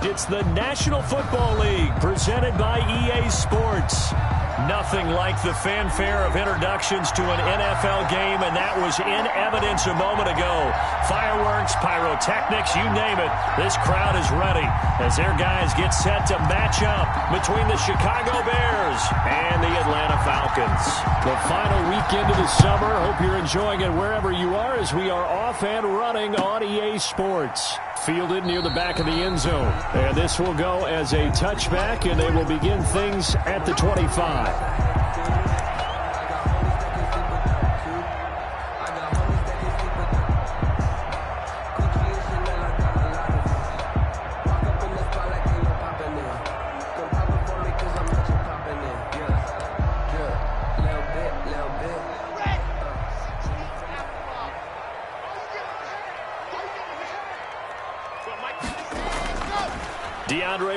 It's the National Football League presented by EA Sports. Nothing like the fanfare of introductions to an NFL game, and that was in evidence a moment ago. Fireworks, pyrotechnics, you name it. This crowd is ready as their guys get set to match up between the Chicago Bears and the Atlanta Falcons. The final weekend of the summer. Hope you're enjoying it wherever you are as we are off and running on EA Sports. Fielded near the back of the end zone. And this will go as a touchback, and they will begin things at the 25.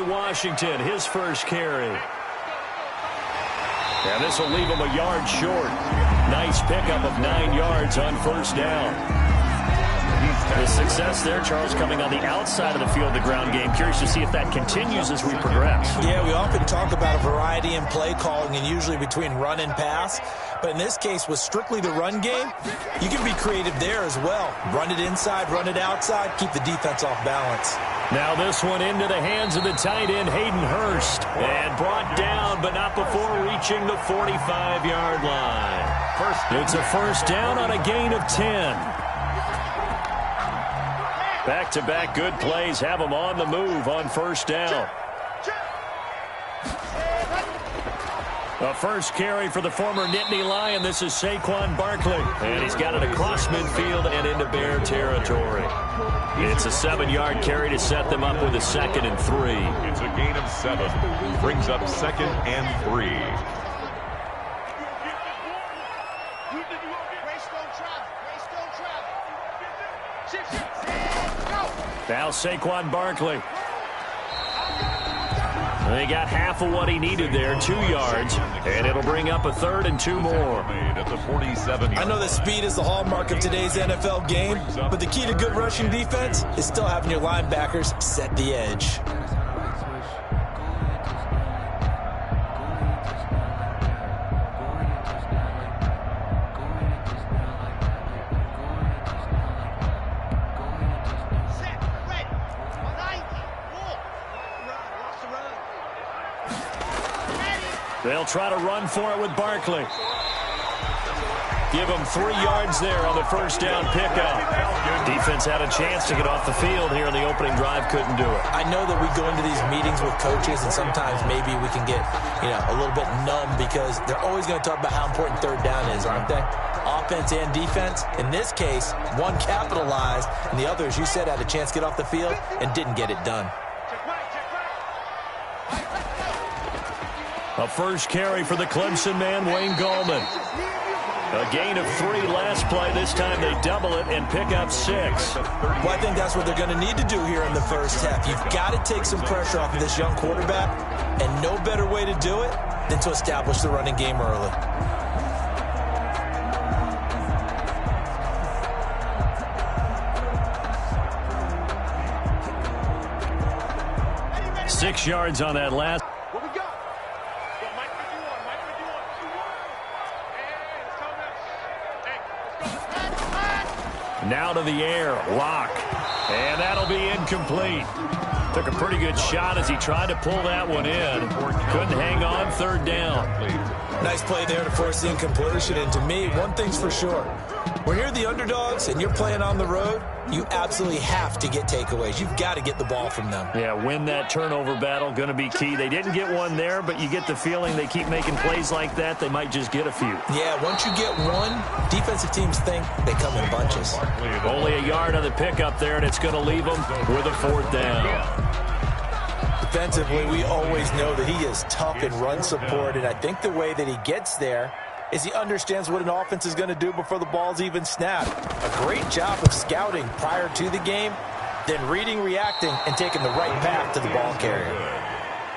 Washington, his first carry. And this will leave him a yard short. Nice pickup of 9 yards on first down. The success there, Charles, coming on the outside of the field, the ground game. Curious to see if that continues as we progress. Yeah, we often talk about a variety in play calling and usually between run and pass. But in this case, with strictly the run game, you can be creative there as well. Run it inside, run it outside, keep the defense off balance. Now this one into the hands of the tight end, Hayden Hurst. And brought down, but not before reaching the 45-yard line. It's a first down on a gain of 10. Back-to-back good plays have them on the move on first down. A first carry for the former Nittany Lion. This is Saquon Barkley. And he's got it across midfield and into Bear territory. It's a 7-yard carry to set them up with a 2nd and 3. It's a gain of 7. Brings up 2nd and 3. Now Saquon Barkley. They got half of what he needed there, 2 yards, and it'll bring up a 3rd and 2 more. I know that speed is the hallmark of today's NFL game, but the key to good rushing defense is still having your linebackers set the edge. They'll try to run for it with Barkley. Give him 3 yards there on the first down pickup. Defense had a chance to get off the field here in the opening drive, couldn't do it. I know that we go into these meetings with coaches, and sometimes maybe we can get, a little bit numb because they're always going to talk about how important third down is, aren't they? Offense and defense. In this case, one capitalized, and the other, as you said, had a chance to get off the field and didn't get it done. A first carry for the Clemson man, Wayne Gallman. A gain of 3 last play. This time they double it and pick up 6. Well, I think that's what they're going to need to do here in the first half. You've got to take some pressure off of this young quarterback, and no better way to do it than to establish the running game early. Six yards on that last. Now to the air, Locke, and that'll be incomplete. Took a pretty good shot as he tried to pull that one in. Couldn't hang on, 3rd down. Nice play there to force the incompletion, and to me, one thing's for sure. When you're the underdogs and you're playing on the road, you absolutely have to get takeaways. You've got to get the ball from them. Yeah, win that turnover battle, going to be key. They didn't get one there, but you get the feeling they keep making plays like that, they might just get a few. Yeah, once you get one, defensive teams think they come in bunches. Only a yard on the pickup there, and it's going to leave them with a 4th down. Defensively, we always know that he is tough in run support, and I think the way that he gets there is he understands what an offense is going to do before the ball's even snapped. A great job of scouting prior to the game, then reading, reacting, and taking the right path to the ball carrier.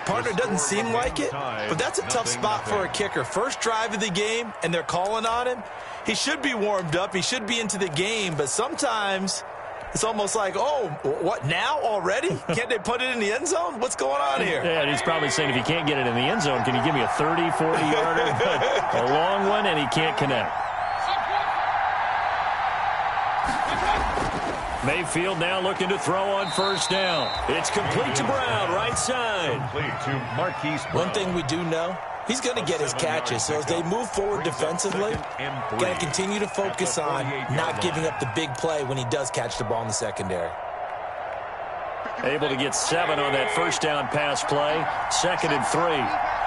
Partner, doesn't seem like it, but that's a tough spot for a kicker. First drive of the game, and they're calling on him. He should be warmed up. He should be into the game, but sometimes It's almost like, oh, what, now already? Can't they put it in the end zone? What's going on here? Yeah, and he's probably saying, if you can't get it in the end zone, can you give me a 30, 40-yarder? A long one, and he can't connect. Mayfield now looking to throw on first down. It's complete to Brown, right side. Complete to Marquise Brown. One thing we do know, he's going to get his catches. So as they move forward defensively, got to continue to focus on not giving up the big play when he does catch the ball in the secondary. Able to get 7 on that first down pass play. 2nd and 3.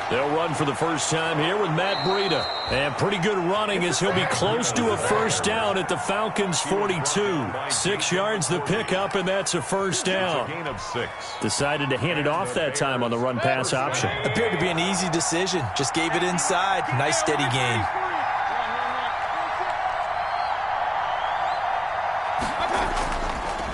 They'll run for the first time here with Matt Breida. And pretty good running as he'll be close to a first down at the Falcons' 42. 6 yards the pickup, and that's a first down. Gain of 6. Decided to hand it off that time on the run-pass option. Appeared to be an easy decision. Just gave it inside. Nice steady gain.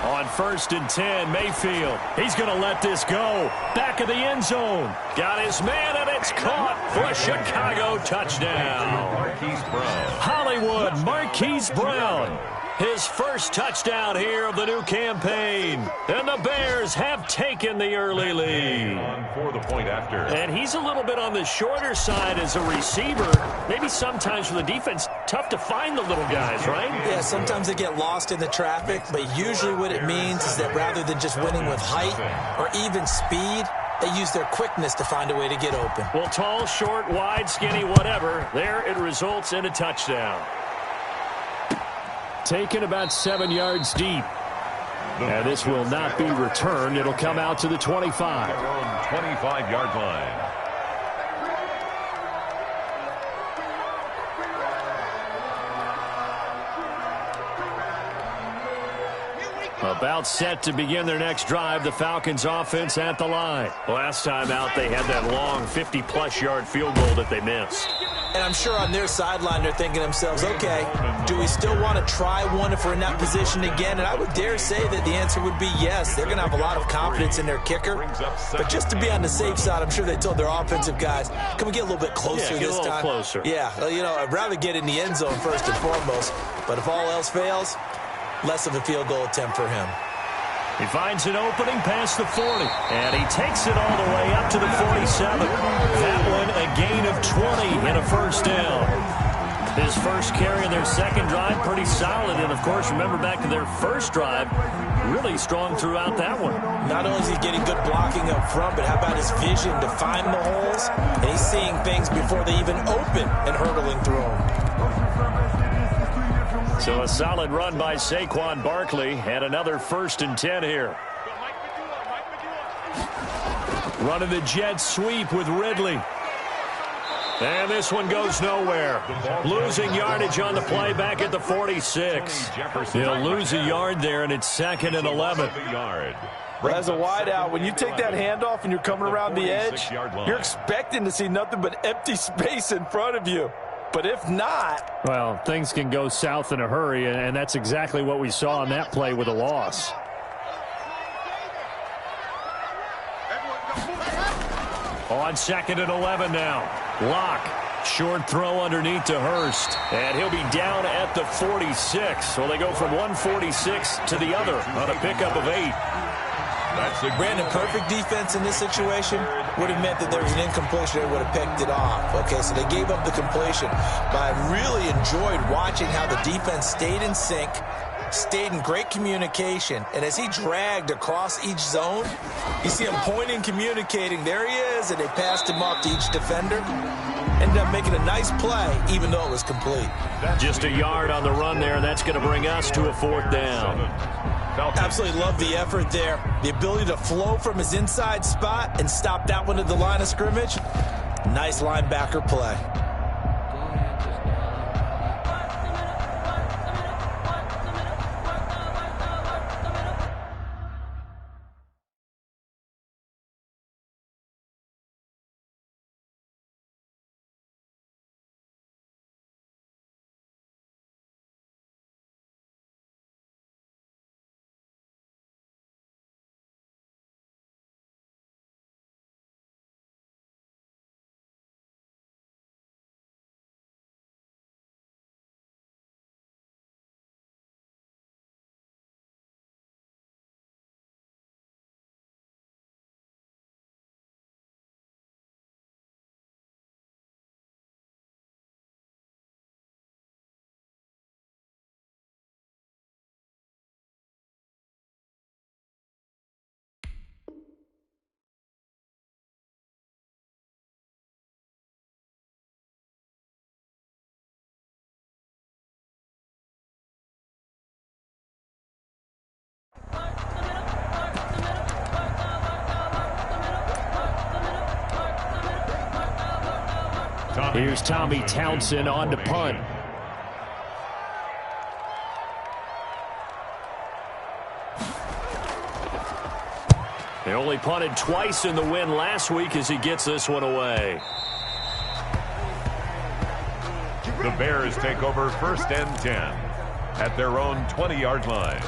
On 1st and 10, Mayfield. He's going to let this go. Back of the end zone. Got his man, and it's caught for a Chicago touchdown. Marquise Brown. Hollywood, Marquise Brown. His first touchdown here of the new campaign. And the Bears have taken the early lead. On for the point after. And he's a little bit on the shorter side as a receiver. Maybe sometimes for the defense, tough to find the little guys, right? Yeah, sometimes they get lost in the traffic, but usually what it means is that rather than just winning with height or even speed, they use their quickness to find a way to get open. Well, tall, short, wide, skinny, whatever, there it results in a touchdown. Taken about 7 yards deep. And this will not be returned. It'll come out to the 25. Their own 25-yard line. About set to begin their next drive, the Falcons offense at the line. Last time out, they had that long 50-plus yard field goal that they missed. And I'm sure on their sideline they're thinking to themselves, okay, do we still want to try one if we're in that position again? And I would dare say that the answer would be yes. They're going to have a lot of confidence in their kicker. But just to be on the safe side, I'm sure they told their offensive guys, can we get a little bit closer this time? Closer. Yeah, well, you know, I'd rather get in the end zone first and foremost. But if all else fails, less of a field goal attempt for him. He finds an opening past the 40, and he takes it all the way up to the 47. That one a gain of 20 and a first down. His first carry in their second drive, pretty solid. And, of course, remember back to their first drive, really strong throughout that one. Not only is he getting good blocking up front, but how about his vision to find the holes? And he's seeing things before they even open and hurdling through them. So a solid run by Saquon Barkley, and another 1st and 10 here. Running the jet sweep with Ridley. And this one goes nowhere. Losing yardage on the play back at the 46. They'll lose a yard there, and it's 2nd and 11. Well, as a wideout, when you take that handoff and you're coming around the edge, you're expecting to see nothing but empty space in front of you. But if not... Well, things can go south in a hurry, and that's exactly what we saw on that play with a loss. On 2nd and 11 now. Locke. Short throw underneath to Hurst. And he'll be down at the 46. So they go from 146 to the other on a pickup of 8. Brandon, perfect defense in this situation would have meant that there was an incompletion. They would have picked it off. Okay, so they gave up the completion. But I really enjoyed watching how the defense stayed in sync, stayed in great communication. And as he dragged across each zone, you see him pointing, communicating. There he is, and they passed him off to each defender. Ended up making a nice play, even though it was complete. Just a yard on the run there, and that's going to bring us to a 4th down. Absolutely love the effort there. The ability to flow from his inside spot and stop that one at the line of scrimmage. Nice linebacker play. Here's Tommy Townsend on to punt. They only punted twice in the win last week as he gets this one away. The Bears take over 1st and 10 at their own 20-yard line.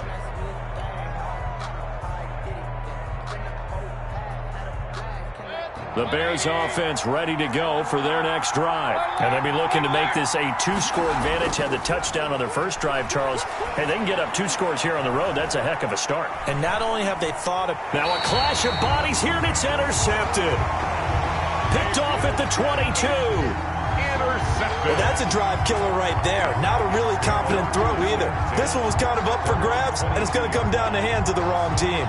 The Bears offense ready to go for their next drive. And they'll be looking to make this a 2-score advantage. Had the touchdown on their first drive, Charles. Hey, they can get up 2 scores here on the road. That's a heck of a start. And not only have they thought of... Now a clash of bodies here, and it's intercepted. Picked off at the 22. Well, that's a drive killer right there. Not a really confident throw either. This one was kind of up for grabs, and it's going to come down the hands of the wrong team.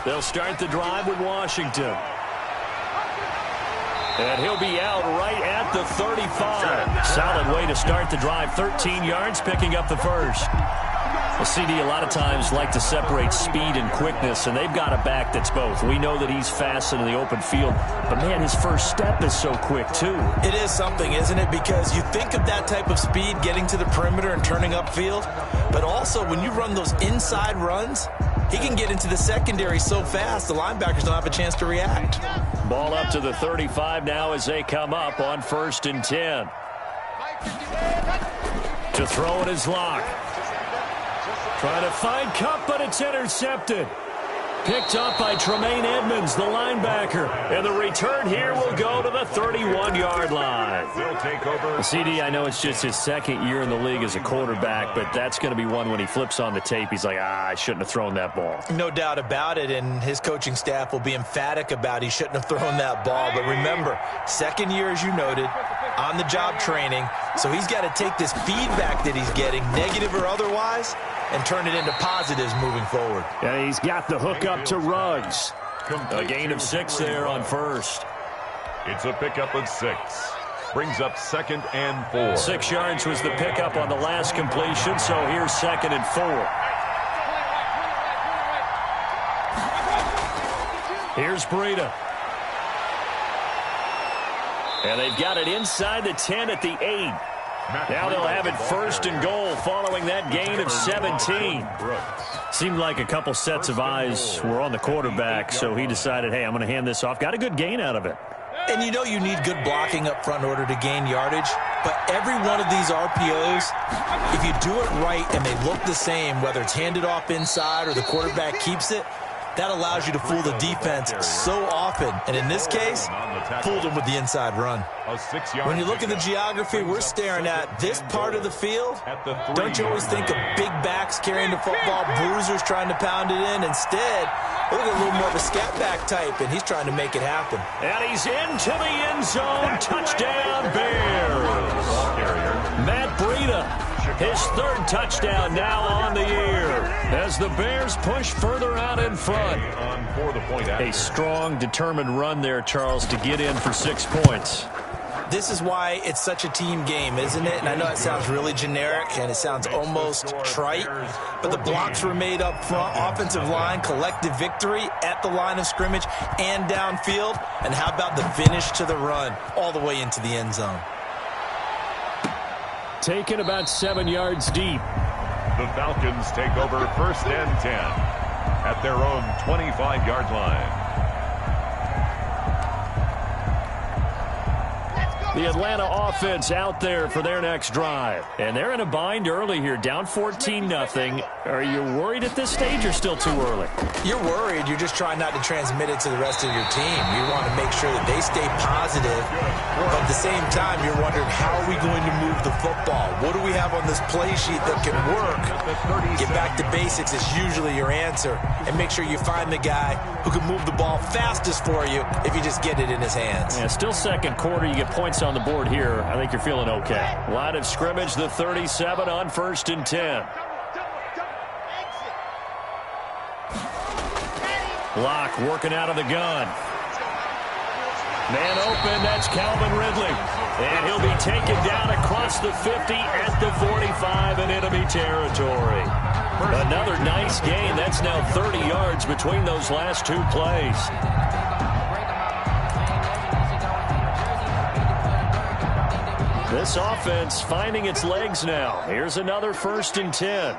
They'll start the drive with Washington. And he'll be out right at the 35. Solid way to start the drive. 13 yards, picking up the first. Well, CD a lot of times like to separate speed and quickness, and they've got a back that's both. We know that he's fast in the open field, but, man, his first step is so quick, too. It is something, isn't it? Because you think of that type of speed getting to the perimeter and turning upfield, but also when you run those inside runs, he can get into the secondary so fast the linebackers don't have a chance to react. Ball up to the 35 now as they come up on 1st and 10. To throw it is Locke. Trying to find Cup, but it's intercepted. Picked up by Tremaine Edmonds, the linebacker. And the return here will go to the 31-yard line. They'll take over. CD, I know it's just his second year in the league as a quarterback, but that's going to be one when he flips on the tape, he's like, I shouldn't have thrown that ball. No doubt about it, and his coaching staff will be emphatic about he shouldn't have thrown that ball. But remember, second year, as you noted, on-the-job training, so he's got to take this feedback that he's getting, negative or otherwise, and turn it into positives moving forward. And he's got the hook up to Ruggs. A gain of 6 there on first. It's a pickup of 6. Brings up 2nd and 4. 6 yards was the pickup on the last completion, so here's 2nd and 4. Here's Breida. And they've got it inside the 10 at the 8. Now they'll have it 1st and goal following that gain of 17. Seemed like a couple sets of eyes were on the quarterback, so he decided, hey, I'm going to hand this off. Got a good gain out of it. And you know you need good blocking up front in order to gain yardage, but every one of these RPOs, if you do it right and they look the same, whether it's handed off inside or the quarterback keeps it, that allows you to fool the defense so often. And in this case, fooled them with the inside run. When you look at the geography we're staring at, this part of the field, don't you always think of big backs carrying the football, bruisers trying to pound it in? Instead, look at a little more of a scat back type, and he's trying to make it happen. And he's into the end zone. Touchdown, Bears. Matt Breida. His 3rd touchdown now on the year as the Bears push further out in front. A strong, determined run there, Charles, to get in for 6 points. This is why it's such a team game, isn't it? And I know it sounds really generic and it sounds almost trite, but the blocks were made up front, offensive line, collective victory at the line of scrimmage and downfield. And how about the finish to the run all the way into the end zone? Taken about 7 yards deep. The Falcons take over 1st and 10 at their own 25-yard line. The Atlanta offense out there for their next drive. And they're in a bind early here, down 14-0. Are you worried at this stage or still too early? You're worried. You're just trying not to transmit it to the rest of your team. You want to make sure that they stay positive. But at the same time, you're wondering, how are we going to move the football? What do we have on this play sheet that can work? Get back to basics is usually your answer. And make sure you find the guy who can move the ball fastest for you if you just get it in his hands. Yeah, still second quarter. You get points on the board here. I think you're feeling okay. Line of scrimmage, the 37 on 1st and 10. Locke working out of the gun. Man open, that's Calvin Ridley. And he'll be taken down across the 50 at the 45 in enemy territory. Another nice gain. That's now 30 yards between those last two plays. This offense finding its legs now. Here's another 1st and 10.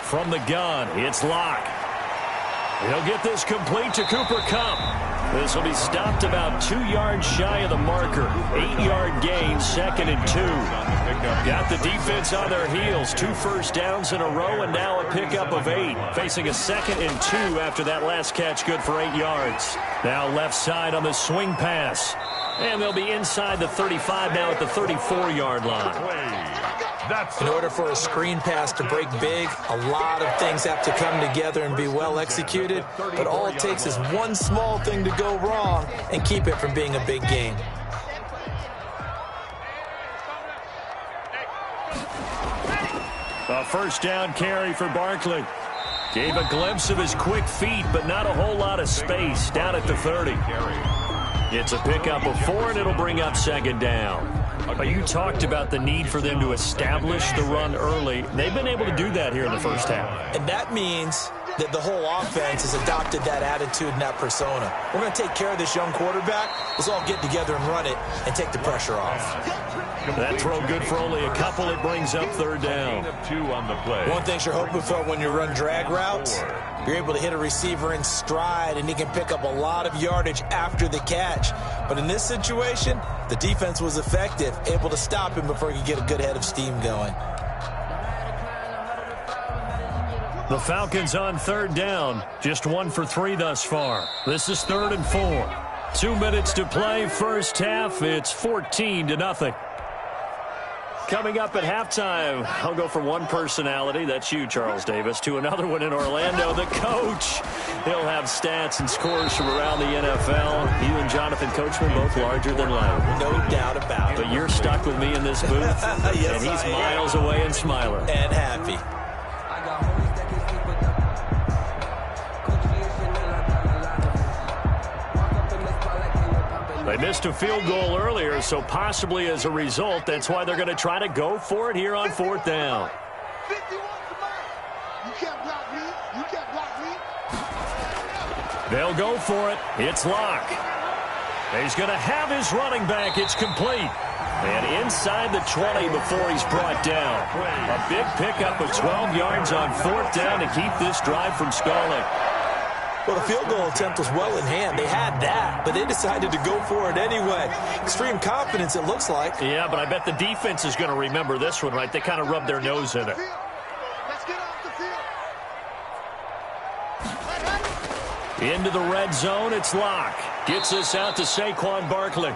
From the gun, it's Locke. He'll get this complete to Cooper Kupp. This will be stopped about 2 yards shy of the marker. 8-yard gain, 2nd and 2. Got the defense on their heels. 2 first downs in a row, and now a pickup of 8. Facing a 2nd and 2 after that last catch, good for 8 yards. Now left side on the swing pass. And they'll be inside the 35 now at the 34-yard line. In order for a screen pass to break big, a lot of things have to come together and be well executed. But all it takes is one small thing to go wrong and keep it from being a big gain. A 1st down carry for Barkley. Gave a glimpse of his quick feet, but not a whole lot of space down at the 30. It's a pickup of 4, and it'll bring up 2nd down. You talked about the need for them to establish the run early. They've been able to do that here in the first half. And that means that the whole offense has adopted that attitude and that persona. We're going to take care of this young quarterback. Let's all get together and run it and take the pressure off. That throw good for only a couple. It brings up 3rd down. One thing you're hoping for when you run drag routes, you're able to hit a receiver in stride, and he can pick up a lot of yardage after the catch. But in this situation, the defense was effective, able to stop him before he could get a good head of steam going. The Falcons on 3rd down. Just 1 for 3 thus far. This is 3rd and 4. 2 minutes to play, first half. It's 14-0. Coming up at halftime, I'll go from one personality, that's you, Charles Davis, to another one in Orlando, the coach. He'll have stats and scores from around the NFL. You and Jonathan Coachman both larger than life. No doubt about it. But you're stuck with me in this booth, yes, and he's miles away and smiling. And happy. They missed a field goal earlier, so possibly as a result, that's why they're going to try to go for it here on 4th down. They'll go for it. It's Locke. He's going to have his running back. It's complete. And inside the 20 before he's brought down. A big pickup of 12 yards on 4th down to keep this drive from stalling. Well, the field goal attempt was well in hand. They had that, but they decided to go for it anyway. Extreme confidence, it looks like. Yeah, but I bet the defense is going to remember this one, right? They kind of rubbed their nose in it. Let's get off the field. Into the red zone, it's Locke. Gets this out to Saquon Barkley.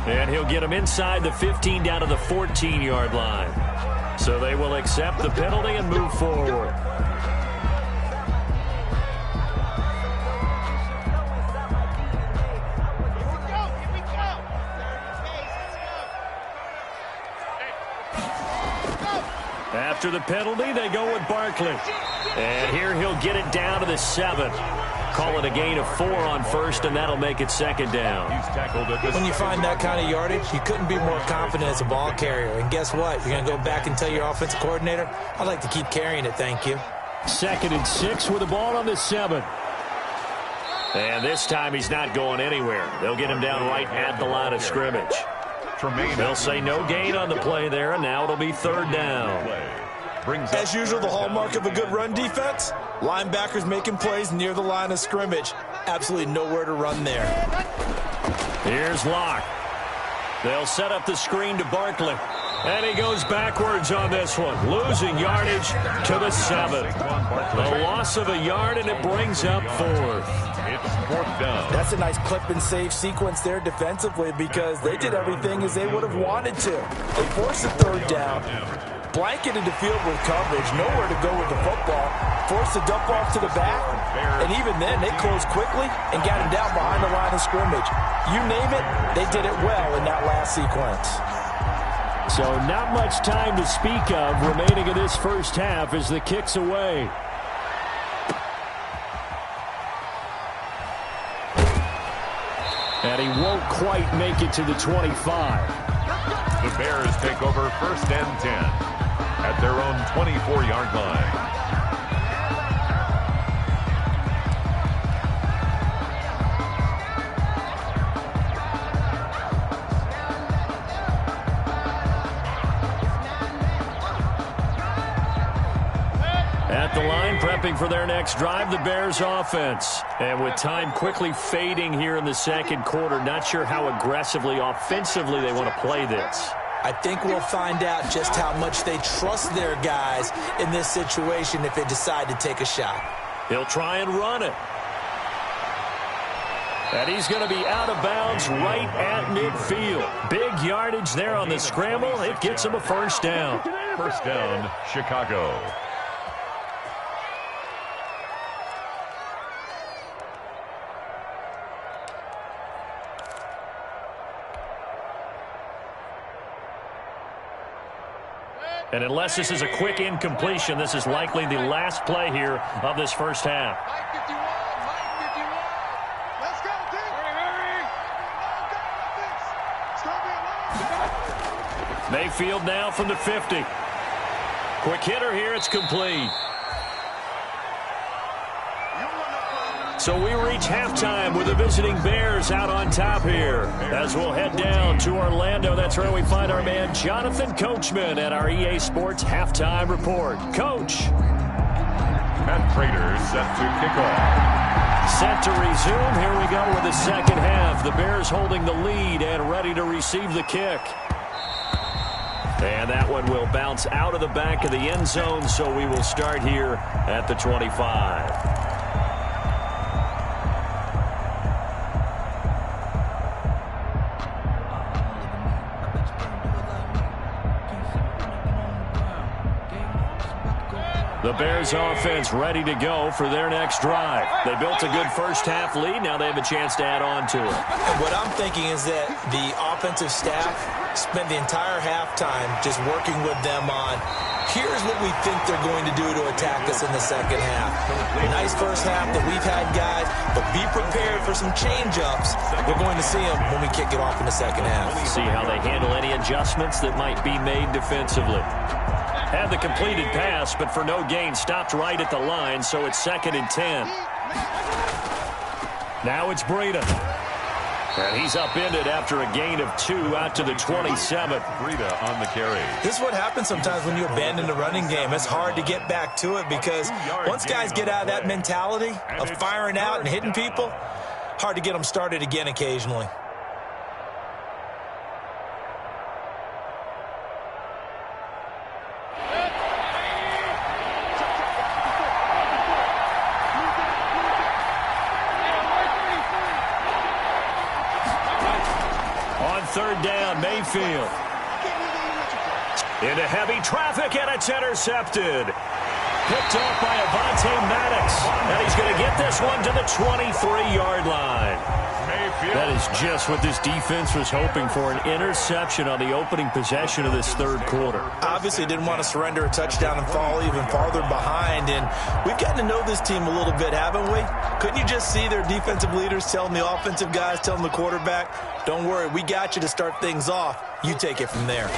And he'll get him inside the 15 down to the 14-yard line. So they will accept the penalty and move forward. After the penalty, they go with Barkley. And here he'll get it down to the 7. Call it a gain of 4 on 1st, and that'll make it 2nd down. When you find that kind of yardage, you couldn't be more confident as a ball carrier. And guess what? You're going to go back and tell your offensive coordinator, I'd like to keep carrying it, thank you. 2nd and 6 with the ball on the 7. And this time he's not going anywhere. They'll get him down right at the line of scrimmage. They'll say no gain on the play there, and now it'll be 3rd down. As usual, the hallmark of a good run defense, linebackers making plays near the line of scrimmage. Absolutely nowhere to run there. Here's Locke. They'll set up the screen to Barkley. And he goes backwards on this one, losing yardage to the 7. A loss of a yard, and it brings up 4th. It's 4th down. That's a nice clip and save sequence there defensively because they did everything as they would have wanted to. They forced the 3rd down, blanketed the field with coverage, nowhere to go with the football, forced the dump off to the back, and even then they closed quickly and got him down behind the line of scrimmage. You name it, they did it well in that last sequence. So not much time to speak of remaining in this first half as the kick's away. And he won't quite make it to the 25. The Bears take over 1st and 10 at their own 24-yard line. At the line, prepping for their next drive, the Bears offense. And with time quickly fading here in the second quarter, not sure how aggressively, offensively they want to play this. I think we'll find out just how much they trust their guys in this situation if they decide to take a shot. He'll try and run it. And he's going to be out of bounds right at midfield. Big yardage there on the scramble. It gets him a first down. First down, Chicago. And unless this is a quick incompletion, this is likely the last play here of this first half. Mayfield now from the 50. Quick hitter here, it's complete. So we reach halftime with the visiting Bears out on top here. As we'll head down to Orlando, that's where we find our man Jonathan Coachman at our EA Sports Halftime Report. Coach. Matt Prater set to kick off. Set to resume. Here we go with the second half. The Bears holding the lead and ready to receive the kick. And that one will bounce out of the back of the end zone, so we will start here at the 25. The Bears offense ready to go for their next drive. They built a good first half lead. Now they have a chance to add on to it. And what I'm thinking is that the offensive staff spent the entire halftime just working with them on, here's what we think they're going to do to attack us in the second half. Nice first half that we've had, guys, but be prepared for some change-ups. We're going to see them when we kick it off in the second half. See how they handle any adjustments that might be made defensively. Had the completed pass, but for no gain, stopped right at the line, so it's 2nd and 10. Now it's Breida. And he's upended after a gain of 2 out to the 27th. Breida on the carry. This is what happens sometimes when you abandon the running game. It's hard to get back to it because once guys get out of that mentality of firing out and hitting people, hard to get them started again occasionally. Third down, Mayfield. Into heavy traffic, and it's intercepted. Picked off by Avonte Maddox. And he's going to get this one to the 23-yard line. Mayfield. That is just what this defense was hoping for, an interception on the opening possession of this third quarter. Obviously didn't want to surrender a touchdown and fall even farther behind. And we've gotten to know this team a little bit, haven't we? Couldn't you just see their defensive leaders telling the offensive guys, telling the quarterback, don't worry, we got you to start things off. You take it from there.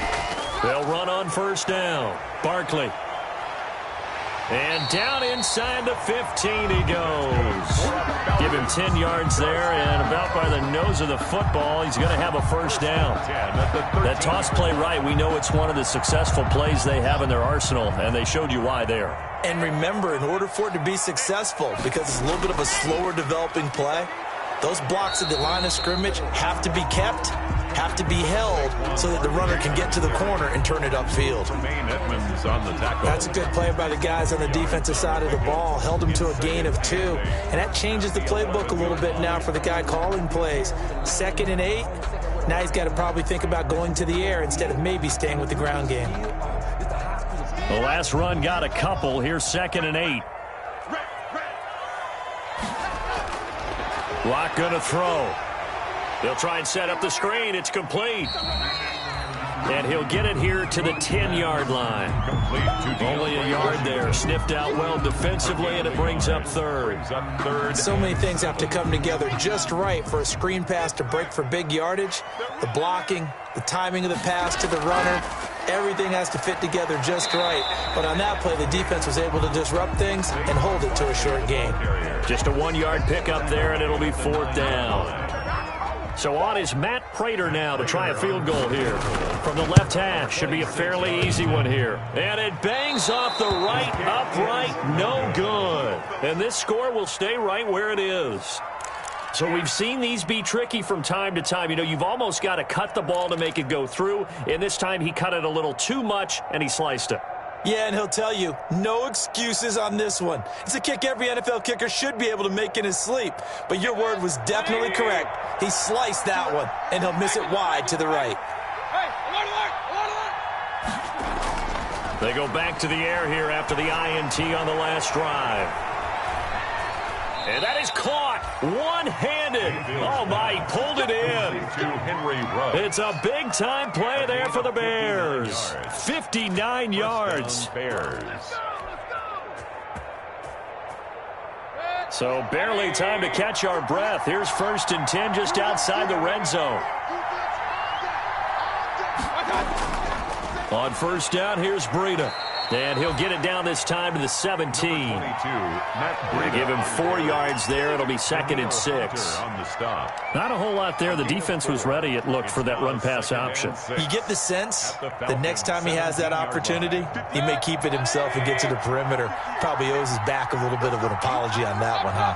They'll run on first down. Barkley. And down inside the 15 he goes. Give him 10 yards there, and about by the nose of the football, he's going to have a first down. That toss play right, we know it's one of the successful plays they have in their arsenal, and they showed you why there. And remember, in order for it to be successful, because it's a little bit of a slower developing play, those blocks at the line of scrimmage have to be kept, have to be held, so that the runner can get to the corner and turn it upfield. Edmonds on the tackle. That's a good play by the guys on the defensive side of the ball. Held him to a gain of 2. And that changes the playbook a little bit now for the guy calling plays. 2nd and 8. Now he's got to probably think about going to the air instead of maybe staying with the ground game. The last run got a couple. Here's 2nd and 8. Lock going to throw. They'll try and set up the screen. It's complete. And he'll get it here to the 10-yard line. Only a yard there. Sniffed out well defensively, and it brings up third. So many things have to come together just right for a screen pass to break for big yardage. The blocking, the timing of the pass to the runner, everything has to fit together just right. But on that play, the defense was able to disrupt things and hold it to a short gain. Just a 1-yard pickup there, and it'll be 4th down. So on is Matt Prater now to try a field goal here. From the left hash, should be a fairly easy one here. And it bangs off the right upright, no good. And this score will stay right where it is. So we've seen these be tricky from time to time. You know, you've almost got to cut the ball to make it go through. And this time he cut it a little too much, and he sliced it. Yeah, and he'll tell you, no excuses on this one. It's a kick every NFL kicker should be able to make in his sleep. But your word was definitely correct. He sliced that one, and he'll miss it wide to the right. They go back to the air here after the INT on the last drive. And that is caught one-handed. Oh, my, he pulled it in. It's a big-time play there for the Bears. 59 yards. So barely time to catch our breath. Here's 1st and 10 just outside the red zone. On 1st down, here's Breida. And he'll get it down this time to the 17. They give him 4 yards there. It'll be 2nd and 6. Not a whole lot there. The defense was ready, it looked, for that run-pass option. You get the sense the next time he has that opportunity, he may keep it himself and get to the perimeter. Probably owes his back a little bit of an apology on that one, huh?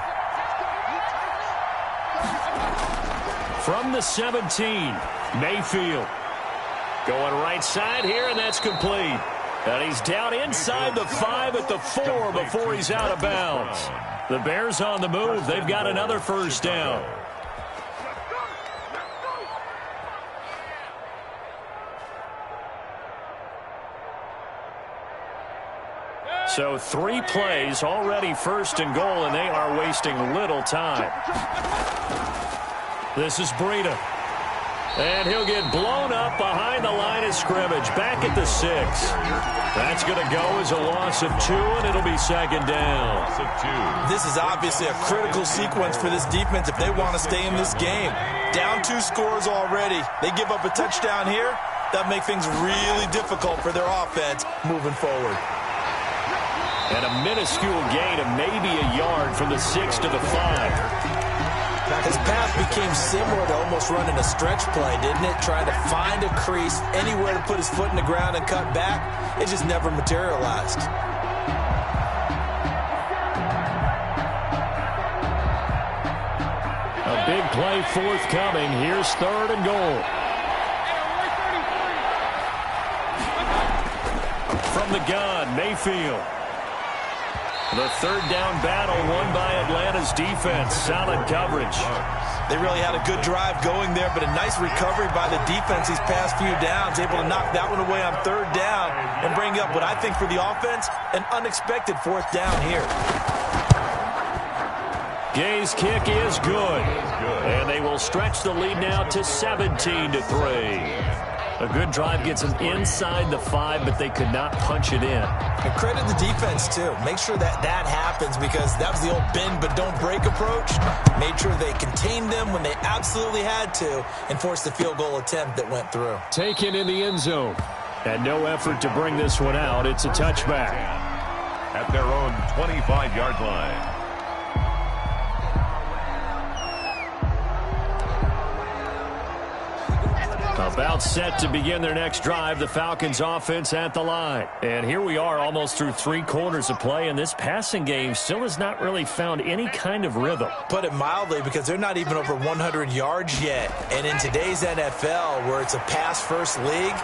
From the 17, Mayfield. Going right side here, and that's complete. And he's down inside the 5 at the 4 before he's out of bounds. The Bears on the move. They've got another 1st down. So 3 plays, already 1st and goal, and they are wasting little time. This is Breida. And he'll get blown up behind the line of scrimmage, back at the 6. That's going to go as a loss of 2, and it'll be 2nd down. This is obviously a critical sequence for this defense if they want to stay in this game. Down 2 scores already. They give up a touchdown here. That'll make things really difficult for their offense moving forward. And a minuscule gain of maybe a yard from the 6 to the 5. His path became similar to almost running a stretch play, didn't it? Trying to find a crease, anywhere to put his foot in the ground and cut back. It just never materialized. A big play forthcoming. Here's 3rd and goal. From the gun, Mayfield. The 3rd down battle won by Atlanta's defense. Solid coverage. They really had a good drive going there, but a nice recovery by the defense these past few downs, able to knock that one away on 3rd down and bring up what I think for the offense, an unexpected 4th down here. Gay's kick is good. And they will stretch the lead now to 17-3. A good drive gets them inside the 5, but they could not punch it in. And credit the defense, too. Make sure that that happens, because that was the old bend but don't break approach. Made sure they contained them when they absolutely had to and forced the field goal attempt that went through. Taken in the end zone. And no effort to bring this one out. It's a touchback. At their own 25-yard line. About set to begin their next drive, the Falcons offense at the line. And here we are almost through 3 quarters of play, and this passing game still has not really found any kind of rhythm. Put it mildly, because they're not even over 100 yards yet. And in today's NFL, where it's a pass-first league,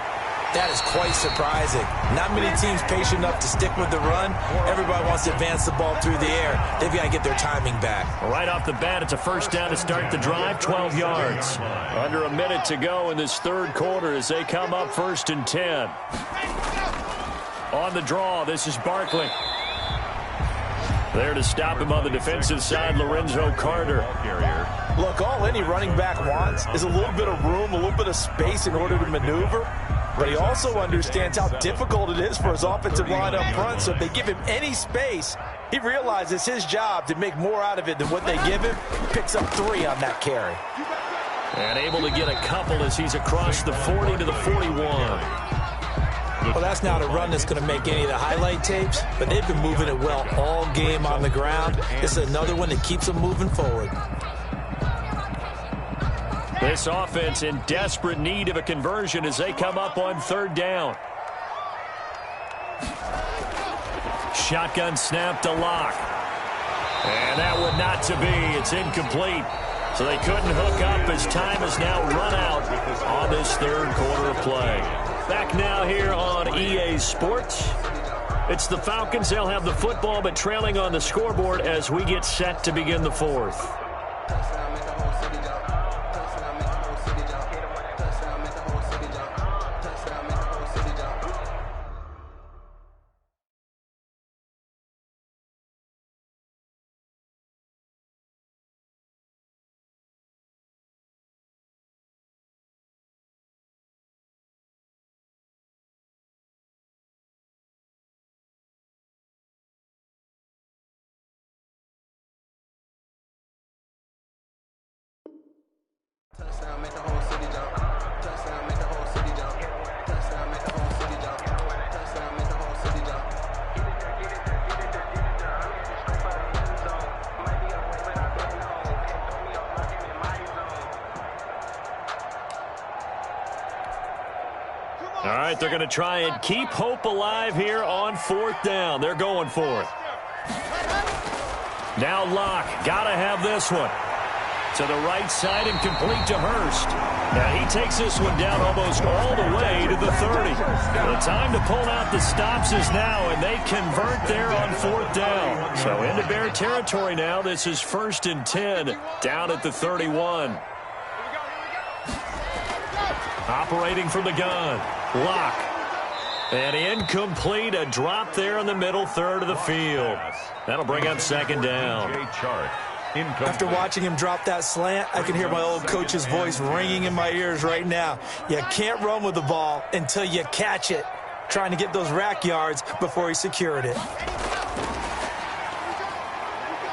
that is quite surprising. Not many teams patient enough to stick with the run. Everybody wants to advance the ball through the air. They've got to get their timing back. Right off the bat, it's a 1st down to start the drive, 12 yards. Under a minute to go in this 3rd quarter as they come up 1st and 10. On the draw, this is Barkley. There to stop him on the defensive side, Lorenzo Carter. Look, all any running back wants is a little bit of room, a little bit of space in order to maneuver. but he also understands how difficult it is for his offensive line up front. So if they give him any space, he realizes it's his job to make more out of it than what they give him. Picks up 3 on that carry. And able to get a couple as he's across the 40 to the 41. Well, that's not a run that's going to make any of the highlight tapes, but they've been moving it well all game on the ground. This is another one that keeps them moving forward. This offense in desperate need of a conversion as they come up on 3rd down. Shotgun snap to Locke. And that would not to be. It's incomplete. So they couldn't hook up as time has now run out on this 3rd quarter of play. Back now here on EA Sports. It's the Falcons. They'll have the football, but trailing on the scoreboard as we get set to begin the 4th. Touchdown, make the whole city jump. Touchdown, make the whole city jump. Touchdown, make the whole city jump. Touchdown, make the whole city jump. All right, they're going to try and keep hope alive here on 4th down. They're going for it. Now Locke, got to have this one. To the right side and complete to Hurst. Now he takes this one down almost all the way to the 30. The time to pull out the stops is now, and they convert there on 4th down. So into Bear territory now. This is 1st and 10 down at the 31. Operating from the gun. Locke. And incomplete. A drop there in the middle 3rd of the field. That'll bring up 2nd down. After watching him drop that slant, I can hear my old coach's voice ringing in my ears right now. You can't run with the ball until you catch it. Trying to get those rack yards before he secured it.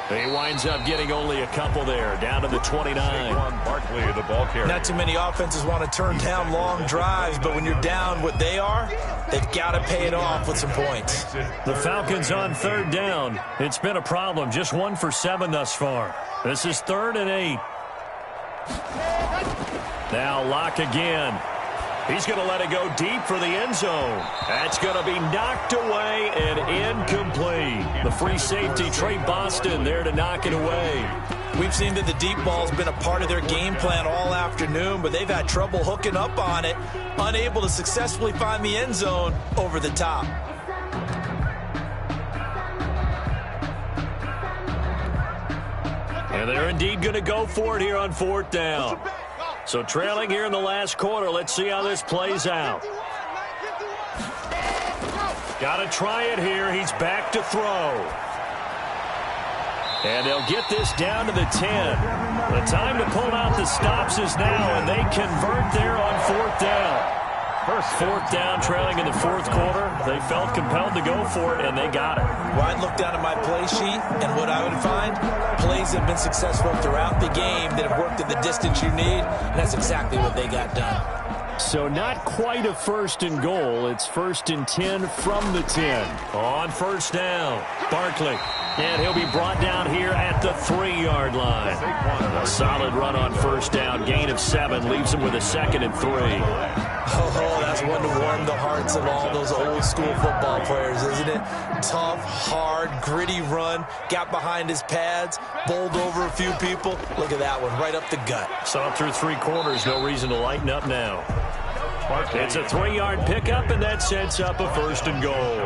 He winds up getting only a couple there, down to the 29. Barkley, the ball carrier. Not too many offenses want to turn down long drives, but when you're down what they are, they've got to pay it off with some points. The Falcons on 3rd down. It's been a problem. Just 1 for 7 thus far. This is 3rd and 8. Now Locke again. He's going to let it go deep for the end zone. That's going to be knocked away and incomplete. The free safety, Trey Boston, there to knock it away. We've seen that the deep ball's been a part of their game plan all afternoon, but they've had trouble hooking up on it, unable to successfully find the end zone over the top. And they're indeed going to go for it here on 4th down. So trailing here in the last quarter. Let's see how this plays out. Got to try it here. He's back to throw. And they'll get this down to the 10. The time to pull out the stops is now, and they convert there on 4th down. First 4th down, trailing in the 4th quarter. They felt compelled to go for it, and they got it. Well, I'd look down at my play sheet, and what I would find, plays have been successful throughout the game that have worked at the distance you need, and that's exactly what they got done. So not quite a 1st and goal. It's 1st and 10 from the 10. On 1st down, Barkley. And he'll be brought down here at the 3-yard line. A solid run on 1st down. Gain of 7 leaves him with a 2nd and 3. Oh, that's one to warm the hearts of all those old school football players, isn't it? Tough, hard, gritty run. Got behind his pads, bowled over a few people. Look at that one, right up the gut. Saw through 3 quarters. No reason to lighten up now. It's a 3-yard pickup, and that sets up a 1st and goal.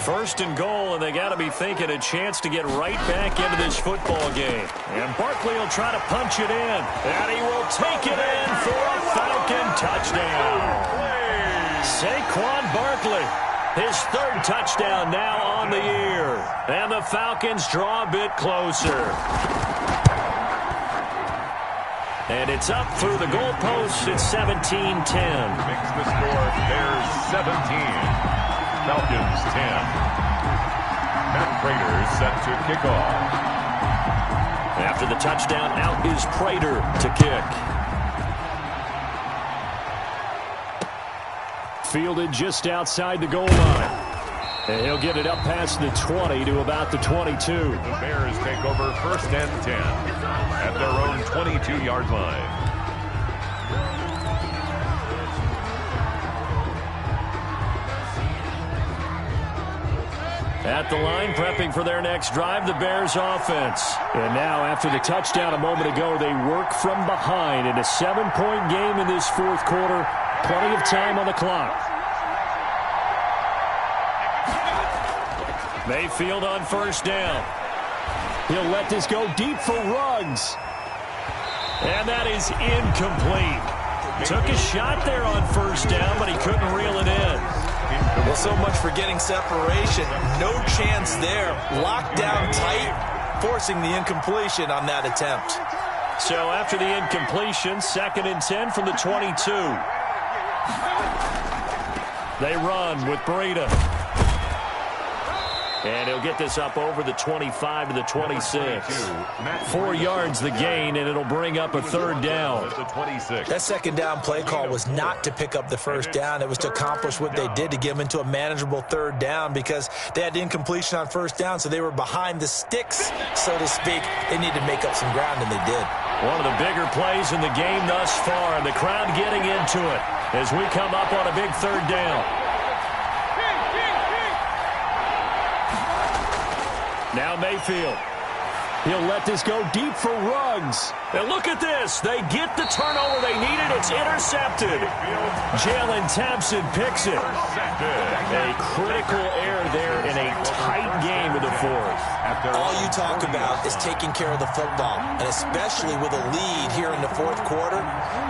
1st and goal, and they got to be thinking a chance to get right back into this football game. And Barkley will try to punch it in, and he will take it in for a Falcon touchdown. Saquon Barkley, his 3rd touchdown now on the year, and the Falcons draw a bit closer. And it's up through the goalposts. It's 17-10. Makes the score Bears 17. Falcons 10. Matt Prater set to kick off. After the touchdown, out is Prater to kick. Fielded just outside the goal line. And he'll get it up past the 20 to about the 22. The Bears take over 1st and 10 at their own 22-yard line. At the line, prepping for their next drive, the Bears offense. And now, after the touchdown a moment ago, they work from behind in a 7-point game in this 4th quarter. Plenty of time on the clock. Mayfield on 1st down. He'll let this go deep for Ruggs. And that is incomplete. Took a shot there on 1st down, but he couldn't reel it in. Well, so much for getting separation. No chance there. Locked down tight, forcing the incompletion on that attempt. So after the incompletion, 2nd and 10 from the 22. They run with Breida. And he'll get this up over the 25 to the 26. 4 yards the gain, and it'll bring up a 3rd down. That 2nd down play call was not to pick up the 1st down. It was to accomplish what they did, to get them into a manageable 3rd down, because they had the incompletion on 1st down, so they were behind the sticks, so to speak. They needed to make up some ground, and they did. One of the bigger plays in the game thus far. The crowd getting into it as we come up on a big 3rd down. Now Mayfield. He'll let this go deep for Ruggs. And look at this. They get the turnover they needed. It's intercepted. Jalen Thompson picks it. A critical error there in a tight game of the 4th. All you talk about is taking care of the football, and especially with a lead here in the 4th quarter,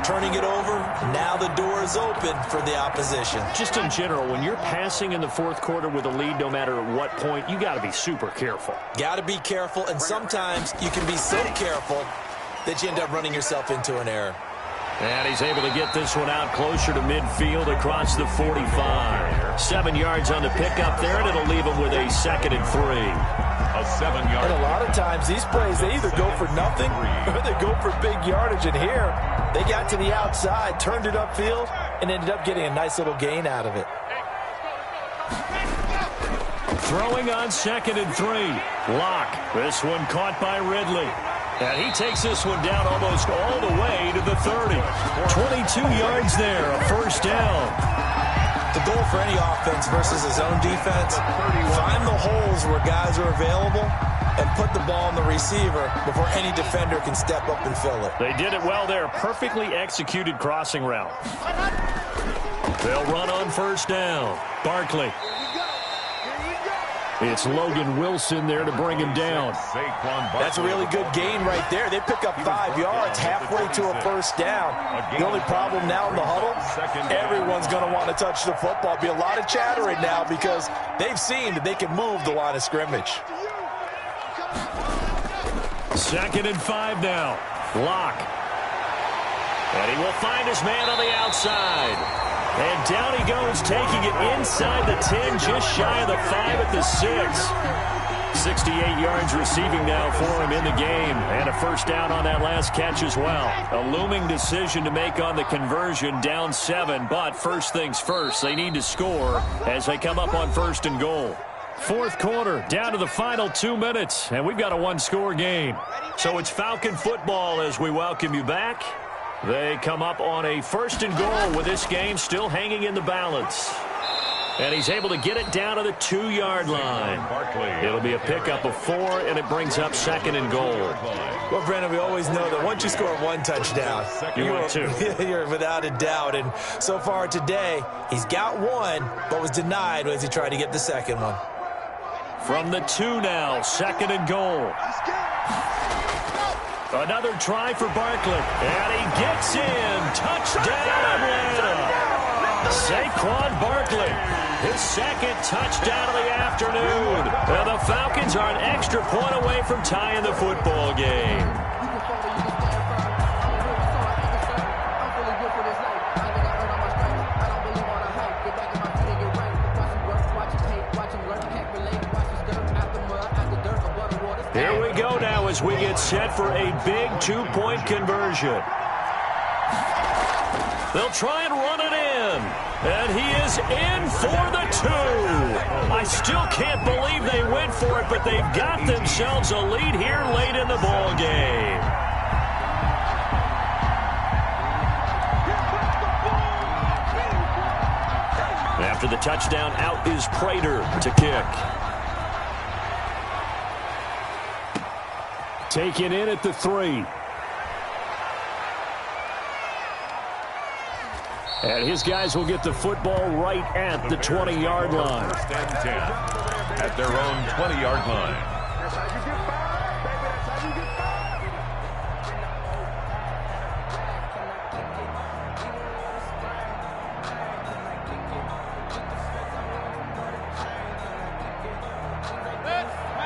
turning it over, now the door is open for the opposition. Just in general, when you're passing in the 4th quarter with a lead, no matter at what point, you got to be super careful. Got to be careful, and sometimes you can be so careful that you end up running yourself into an error. And he's able to get this one out closer to midfield across the 45. 7 yards on the pickup there, and it'll leave him with a 2nd and 3. A 7-yard. And a lot of times these plays, they either go for nothing or they go for big yardage. And here, they got to the outside, turned it upfield, and ended up getting a nice little gain out of it. Throwing on 2nd and 3. Lock. This one caught by Ridley. And he takes this one down almost all the way to the 30. 22 yards there, a 1st down. The goal for any offense versus his own defense, find the holes where guys are available and put the ball on the receiver before any defender can step up and fill it. They did it well there. Perfectly executed crossing route. They'll run on 1st down. Barkley. It's Logan Wilson there to bring him down. That's a really good gain right there. They pick up 5 yards halfway to a 1st down. The only problem now in the huddle, everyone's going to want to touch the football. Be a lot of chattering now because they've seen that they can move the line of scrimmage. 2nd and 5 now. Lock. And he will find his man on the outside. And down he goes, taking it inside the 10, just shy of the 5 at the 6. 68 yards receiving now for him in the game. And a 1st down on that last catch as well. A looming decision to make on the conversion, down 7. But first things first, they need to score as they come up on 1st and goal. 4th quarter, down to the final 2 minutes. And we've got a 1-score game. So it's Falcon football as we welcome you back. They come up on a 1st and goal with this game still hanging in the balance. And he's able to get it down to the 2-yard line. It'll be a pickup of 4, and it brings up 2nd and goal. Well, Brandon, we always know that once you score 1 touchdown, you're without a doubt. And so far today, he's got 1, but was denied as he tried to get the 2nd one. From the 2 now, 2nd and goal. Another try for Barkley. And he gets in. Touchdown, Atlanta. Saquon Barkley, his 2nd touchdown of the afternoon. And the Falcons are an extra point away from tying the football game. Here we go now as we get set for a big two-point conversion. They'll try and run it in. And he is in for the two. I still can't believe they went for it, but they've got themselves a lead here late in the ball game. After the touchdown, out is Prater to kick. Taken in at the 3. And his guys will get the football right at the 20-yard line. First and 10 at their own 20-yard line.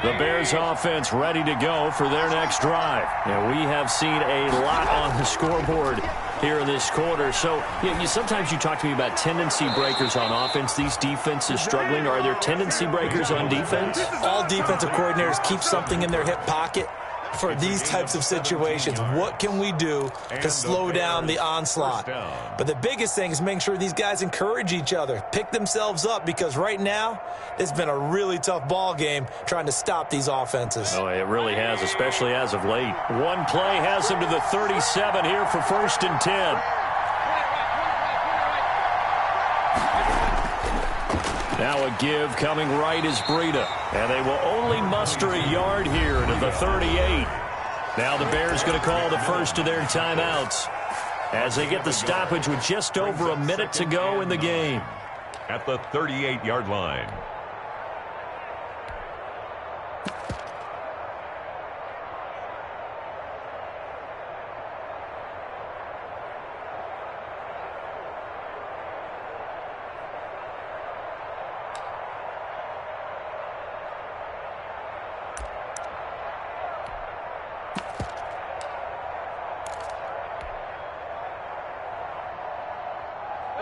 The Bears offense ready to go for their next drive. And we have seen a lot on the scoreboard here in this quarter. So sometimes you talk to me about tendency breakers on offense. These defenses struggling. Are there tendency breakers on defense? All defensive coordinators keep something in their hip pocket for these types of situations. What can we do to slow down the onslaught? But the biggest thing is making sure these guys encourage each other, pick themselves up, because right now it's been a really tough ball game trying to stop these offenses. Oh, it really has, especially as of late. One play has them to the 37 here for 1st and 10. Now a give coming right is Breida. And they will only muster a yard here to the 38. Now the Bears going to call the first of their timeouts as they get the stoppage with just over a minute to go in the game. At the 38-yard line.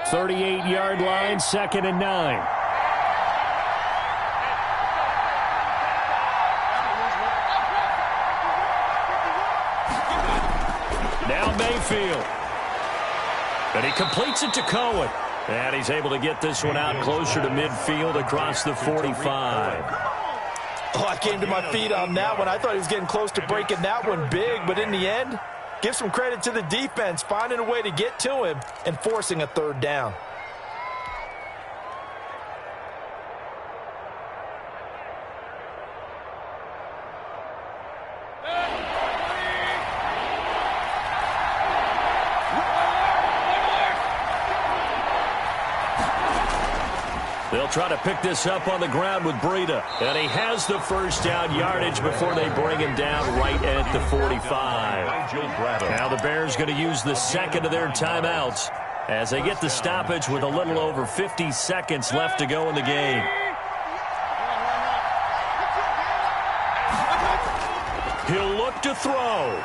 Thirty-eight-yard line, 2nd and 9. Now Mayfield. And he completes it to Cohen. And he's able to get this one out closer to midfield across the 45. Oh, I came to my feet on that one. I thought he was getting close to breaking that one big, but in the end, give some credit to the defense, finding a way to get to him and forcing a 3rd down. They'll try to pick this up on the ground with Breida. And he has the 1st down yardage before they bring him down right at the 45. Now the Bears going to use the 2nd of their timeouts as they get the stoppage with a little over 50 seconds left to go in the game. He'll look to throw.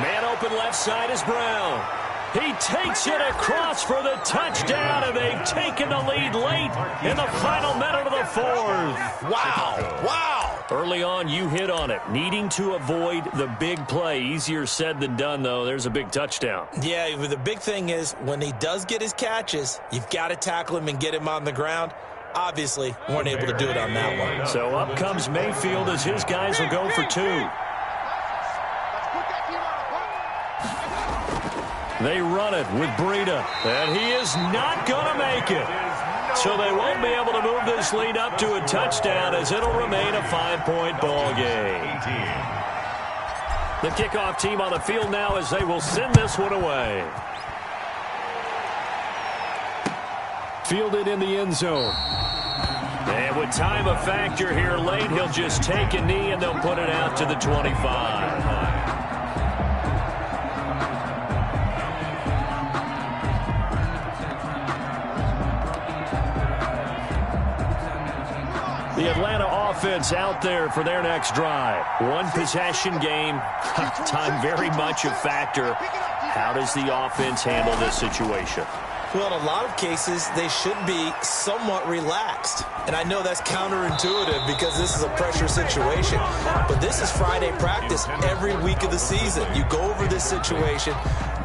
Man open left side is Brown. He takes it across for the touchdown, and they've taken the lead late in the final minute of the 4th. Wow. Wow. Early on, you hit on it. Needing to avoid the big play. Easier said than done, though. There's a big touchdown. Yeah, the big thing is when he does get his catches, you've got to tackle him and get him on the ground. Obviously, weren't able to do it on that one. So up comes Mayfield as his guys will go for 2. They run it with Breida, and he is not going to make it. So they won't be able to move this lead up to a touchdown as it'll remain a 5-point ball game. The kickoff team on the field now as they will send this one away. Fielded in the end zone. And with time a factor here late, he'll just take a knee and they'll put it out to the 25. The Atlanta offense out there for their next drive. One possession game. Time very much a factor. How does the offense handle this situation? Well, in a lot of cases, they should be somewhat relaxed. And I know that's counterintuitive because this is a pressure situation. But this is Friday practice every week of the season. You go over this situation,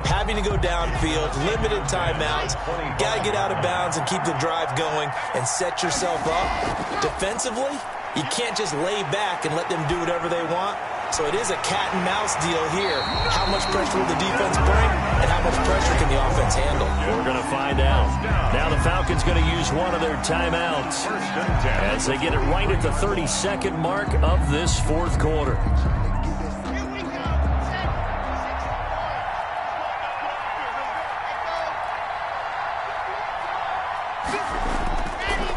having to go downfield, limited timeouts, got to get out of bounds and keep the drive going and set yourself up. Defensively, you can't just lay back and let them do whatever they want. So it is a cat and mouse deal here. How much pressure will the defense bring, and how much pressure can the offense handle? We're going to find out. Now the Falcons going to use one of their timeouts as they get it right at the 32nd mark of this fourth quarter.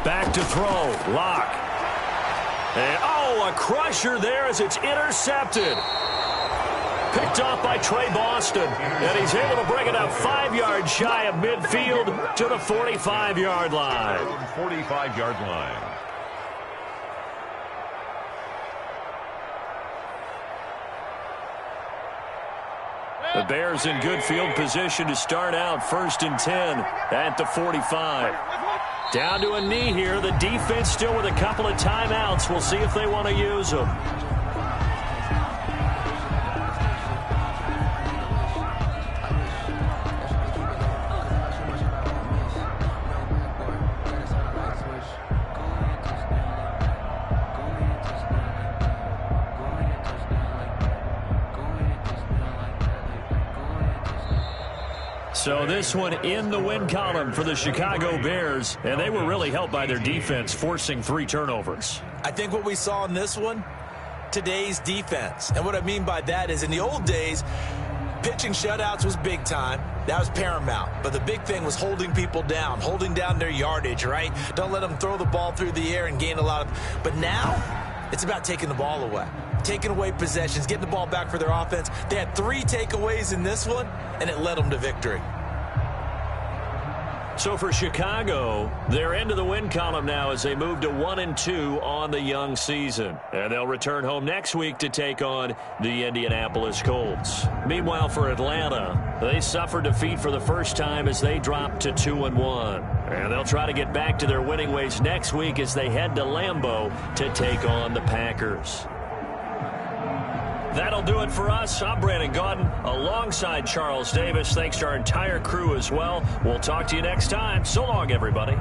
Back to throw. Lock. And, a crusher there as it's intercepted. Picked off by Trey Boston. And he's able to bring it up 5 yards shy of midfield to the 45-yard line. 45-yard line. The Bears in good field position to start out 1st and 10 at the 45. Down to a knee here. The defense still with a couple of timeouts. We'll see if they want to use them. So this one in the win column for the Chicago Bears, and they were really helped by their defense, forcing 3 turnovers. I think what we saw in this one, today's defense. And what I mean by that is in the old days, pitching shutouts was big time. That was paramount. But the big thing was holding people down, holding down their yardage, right? Don't let them throw the ball through the air and gain a lot of... But now, it's about taking the ball away. Taking away possessions, getting the ball back for their offense. They had 3 takeaways in this one, and it led them to victory. So for Chicago, they're into the win column now as they move to 1-2 on the young season. And they'll return home next week to take on the Indianapolis Colts. Meanwhile, for Atlanta, they suffered defeat for the first time as they dropped to 2-1. And they'll try to get back to their winning ways next week as they head to Lambeau to take on the Packers. That'll do it for us. I'm Brandon Gaudin alongside Charles Davis. Thanks to our entire crew as well. We'll talk to you next time. So long, everybody.